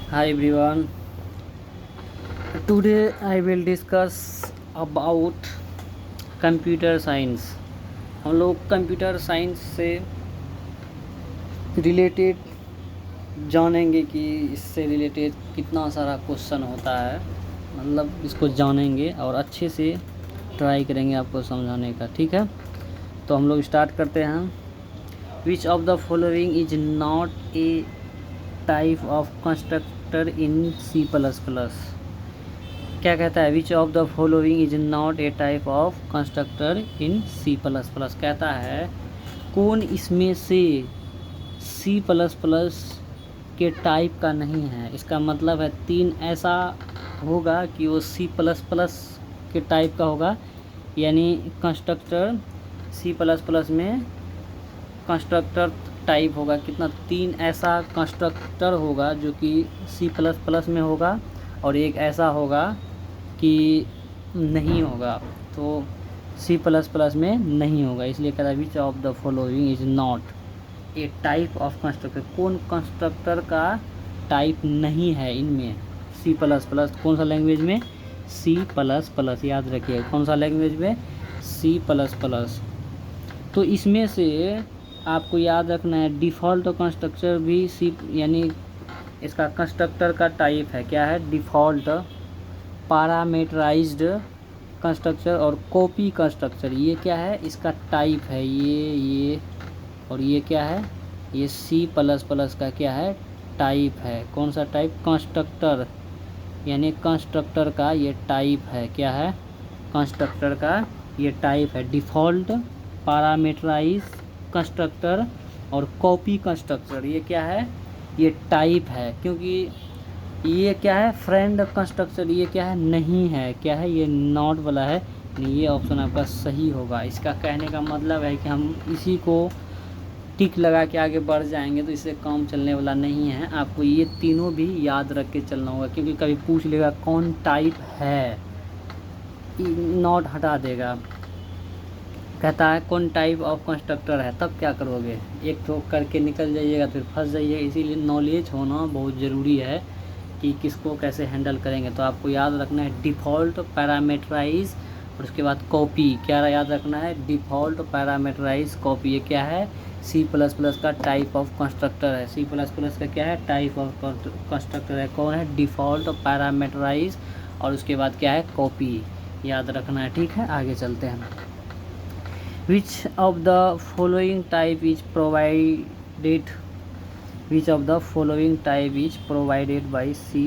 Hi everyone. Today I will discuss about computer science. हम लोग computer science से related जानेंगे कि इससे रिलेटेड कितना सारा क्वेश्चन होता है, मतलब इसको जानेंगे और अच्छे से ट्राई करेंगे आपको समझाने का। ठीक है, तो हम लोग स्टार्ट करते हैं। Which of the following is not a type of constructor in C plus plus. क्या कहता है? Which of the following is not a type of constructor in C plus plus. कहता है कौन इसमें से सी प्लस प्लस के type का नहीं है। इसका मतलब है 3 ऐसा होगा कि वो सी प्लस प्लस के टाइप का होगा, यानी कंस्ट्रक्टर सी प्लस प्लस में कंस्ट्रक्टर टाइप होगा। कितना? 3 ऐसा कंस्ट्रक्टर होगा जो कि सी प्लस प्लस में होगा, और एक ऐसा होगा कि नहीं होगा, तो सी प्लस प्लस में नहीं होगा। इसलिए कहता है which of the following is not a type of constructor. कौन कंस्ट्रक्टर का टाइप नहीं है इनमें? C plus plus. कौन सा लैंग्वेज में? C plus plus. याद रखिए कौन सा लैंग्वेज में? C plus plus. तो इसमें से आपको याद रखना है डिफ़ॉल्ट कंस्ट्रक्टर भी सी, यानी इसका कंस्ट्रक्टर का टाइप है। क्या है? डिफ़ॉल्ट, पैरामीटराइज्ड कंस्ट्रक्टर और कॉपी कंस्ट्रक्टर। ये क्या है? इसका टाइप है। ये और ये क्या है? ये सी प्लस प्लस का क्या है? टाइप है। कौन सा टाइप? कंस्ट्रक्टर, यानी कंस्ट्रक्टर का ये टाइप है। क्या है? कंस्ट्रक्टर का ये टाइप है। डिफ़ॉल्ट, पैरामीटराइज कंस्ट्रक्टर और कॉपी कंस्ट्रक्टर। ये क्या है? ये टाइप है। क्योंकि ये क्या है? Friend constructor. ये क्या है? नहीं है। क्या है? ये नॉट वाला है। ये ऑप्शन आपका सही होगा। इसका कहने का मतलब है कि हम इसी को टिक लगा के आगे बढ़ जाएंगे तो इससे काम चलने वाला नहीं है। आपको ये तीनों भी याद रख के चलना होगा, क्योंकि कभी पूछ लेगा कौन टाइप है, नॉट हटा देगा। कहता है कौन टाइप ऑफ कंस्ट्रक्टर है, तब क्या करोगे? एक तो करके निकल जाइएगा, फिर फंस जाइएगा। इसीलिए नॉलेज होना बहुत ज़रूरी है कि किसको कैसे हैंडल करेंगे। तो आपको याद रखना है डिफ़ॉल्ट, पैरामीटराइज और उसके बाद कॉपी। क्या याद रखना है? Default, parameterize, copy. ये क्या है? सी प्लस प्लस का टाइप ऑफ कंस्ट्रक्टर है। सी प्लस प्लस का क्या है? टाइप ऑफ कंस्ट्रक्टर है। कौन है? डिफ़ॉल्ट, पैरामीटराइज और उसके बाद क्या है? कॉपी। याद रखना है। ठीक है, आगे चलते हैं। Which of the following type is provided Which of the following type is provided by C++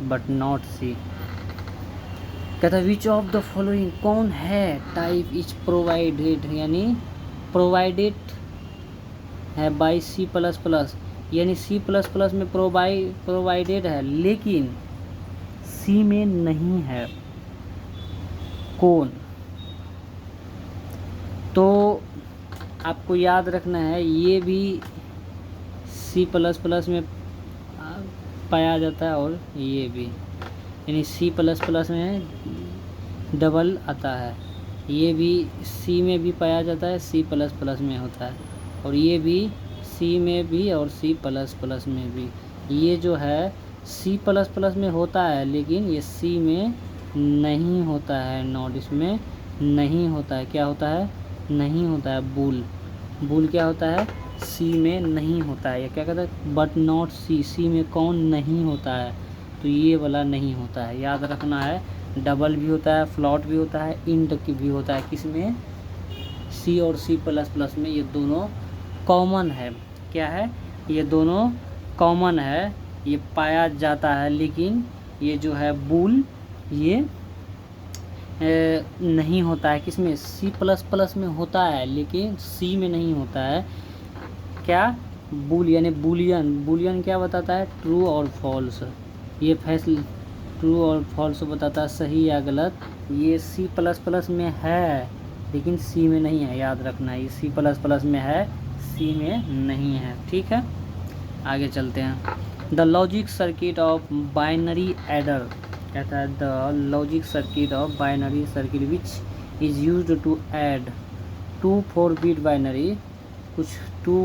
but not C? कहता है विच ऑफ द फॉलोइंग, कौन है टाइप इज प्रोवाइडेड, यानी प्रोवाइडेड है बाई सी प्लस प्लस, यानी सी plus plus में provided है लेकिन सी में नहीं है। कौन? तो आपको याद रखना है ये भी सी प्लस प्लस में पाया जाता है और ये भी, यानी सी प्लस प्लस में डबल आता है। ये भी सी में भी पाया जाता है, सी प्लस प्लस में होता है, और ये भी सी में भी और सी प्लस प्लस में भी। ये जो है सी प्लस प्लस में होता है लेकिन ये सी में नहीं होता है। नॉट, इसमें नहीं होता है। क्या होता है? नहीं होता है। बुल क्या होता है? सी में नहीं होता है। या क्या कहता है? बट नॉट सी। सी में कौन नहीं होता है? तो ये वाला नहीं होता है। याद रखना है डबल भी होता है, फ्लॉट भी होता है, इंट की भी होता है। किसमें? सी और सी प्लस प्लस में ये दोनों कॉमन है। क्या है? ये दोनों कॉमन है, ये पाया जाता है, लेकिन ये जो है बुल ये नहीं होता है। किसमें? सी प्लस प्लस में होता है लेकिन सी में नहीं होता है। क्या? बुल, यानी बुलियन क्या बताता है? ट्रू और फॉल्स। ये फैसला ट्रू और फॉल्स बताता है, सही या गलत। ये सी प्लस प्लस में है लेकिन सी में नहीं है। याद रखना है ये सी प्लस प्लस में है, सी में नहीं है। ठीक है, आगे चलते हैं। The logic circuit of binary adder. कहता है the logic circuit of binary circuit which is used to add 2 4 bit binary. कुछ 2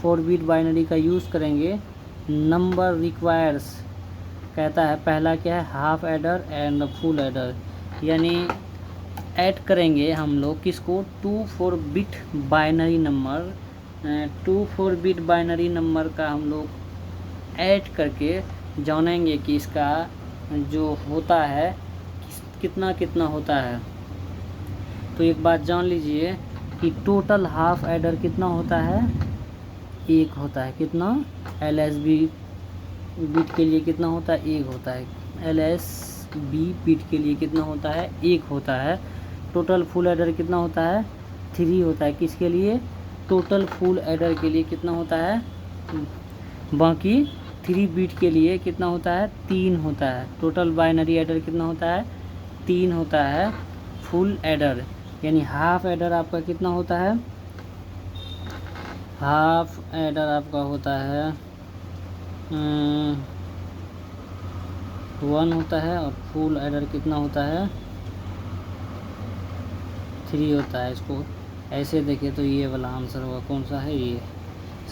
4 बिट बाइनरी का यूज़ करेंगे नंबर रिक्वायर्स कहता है, पहला क्या है, half adder and full adder, यानी ऐड करेंगे हम लोग किसको, 2 4 bit binary number, 2 4 bit binary number का हम लोग ऐड करके जानेंगे कि इसका जो होता है कितना कितना होता है। तो एक बात जान लीजिए कि टोटल हाफ एडर कितना होता है, 1 होता है। कितना, LSB बिट के लिए कितना होता है, 1 होता है। LSB बिट के लिए कितना होता है, 1 होता है। टोटल फुल एडर कितना होता है, 3 होता है। किसके लिए, टोटल फुल एडर के लिए कितना होता है, बाकी 3 बिट के लिए कितना होता है, 3 होता है। टोटल बाइनरी एडर कितना होता है, 3 होता है। फुल एडर यानी हाफ एडर आपका कितना होता है, हाफ एडर आपका होता है 1 होता है, और फुल एडर कितना होता है, 3 होता है। इसको ऐसे देखें तो ये वाला आंसर होगा, कौन सा है, ये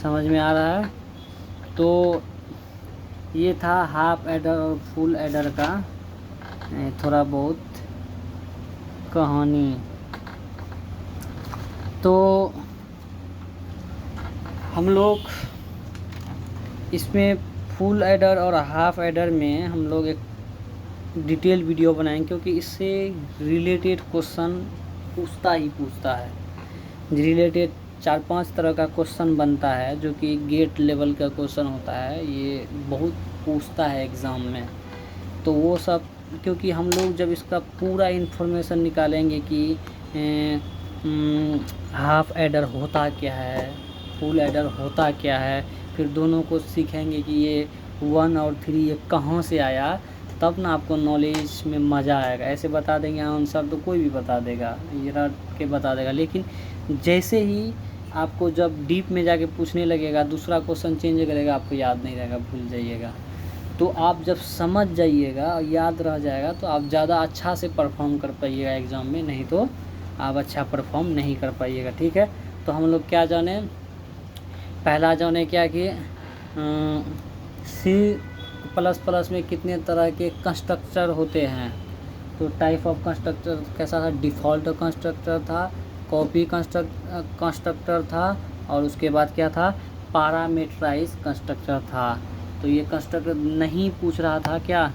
समझ में आ रहा है। तो ये था हाफ एडर और फुल एडर का थोड़ा बहुत कहानी। तो हम लोग इसमें फुल एडर और हाफ एडर में हम लोग एक डिटेल वीडियो बनाएंगे, क्योंकि इससे रिलेटेड क्वेश्चन पूछता है। रिलेटेड 4-5 तरह का क्वेश्चन बनता है, जो कि गेट लेवल का क्वेश्चन होता है, ये बहुत पूछता है एग्ज़ाम में। तो वो सब, क्योंकि हम लोग जब इसका पूरा इन्फॉर्मेशन निकालेंगे कि हाफ एडर होता क्या है, फुल एडर होता क्या है, फिर दोनों को सीखेंगे कि ये 1 और 3 ये कहाँ से आया, तब ना आपको नॉलेज में मज़ा आएगा। ऐसे बता देंगे आंसर तो कोई भी बता देगा, ये रट के बता देगा, लेकिन जैसे ही आपको जब डीप में जाके पूछने लगेगा, दूसरा क्वेश्चन चेंज करेगा, आपको याद नहीं रहेगा, भूल जाइएगा। तो आप जब समझ जाइएगा और याद रह जाएगा तो आप ज़्यादा अच्छा से परफॉर्म कर पाइएगा एग्ज़ाम में, नहीं तो आप अच्छा परफॉर्म नहीं कर पाइएगा। ठीक है, तो हम लोग क्या जाने, पहला जाने क्या कि C++ में कितने तरह के कंस्ट्रक्टर होते हैं। तो टाइप ऑफ कंस्ट्रक्टर कैसा था, डिफ़ॉल्ट कंस्ट्रक्टर था, कॉपी कंस्ट्रक्टर था, और उसके बाद क्या था, पैरामीटराइज कंस्ट्रक्टर था। तो ये कंस्ट्रक्टर नहीं पूछ रहा था क्या,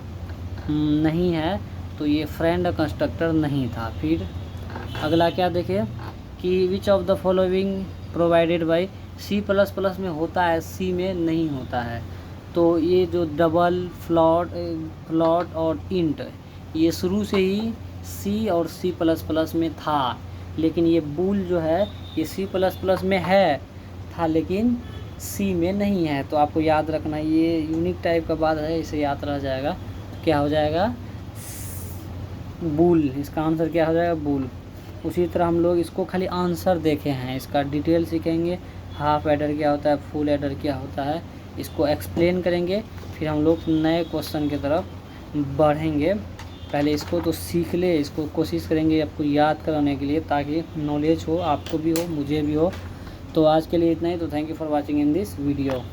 नहीं है, तो ये फ्रेंड कंस्ट्रक्टर नहीं था। फिर अगला क्या देखें कि विच of the following provided by C++ में होता है, C में नहीं होता है। तो ये जो डबल, फ्लोट और इंट, ये शुरू से ही C और C++ में था, लेकिन ये बूल जो है ये C++ में है था, लेकिन C में नहीं है। तो आपको याद रखना, ये यूनिक टाइप का बात है, इसे याद रह जाएगा। तो क्या हो जाएगा, बूल, इसका आंसर क्या हो जाएगा, बूल। उसी तरह हम लोग इसको खाली आंसर देखे हैं, इसका डिटेल सीखेंगे, हाफ एडर क्या होता है, फुल एडर क्या होता है, इसको एक्सप्लेन करेंगे। फिर हम लोग नए क्वेश्चन की तरफ बढ़ेंगे। पहले इसको तो सीख ले, इसको कोशिश करेंगे आपको याद कराने के लिए, ताकि नॉलेज हो, आपको भी हो, मुझे भी हो। तो आज के लिए इतना ही। तो thank you for watching in this video.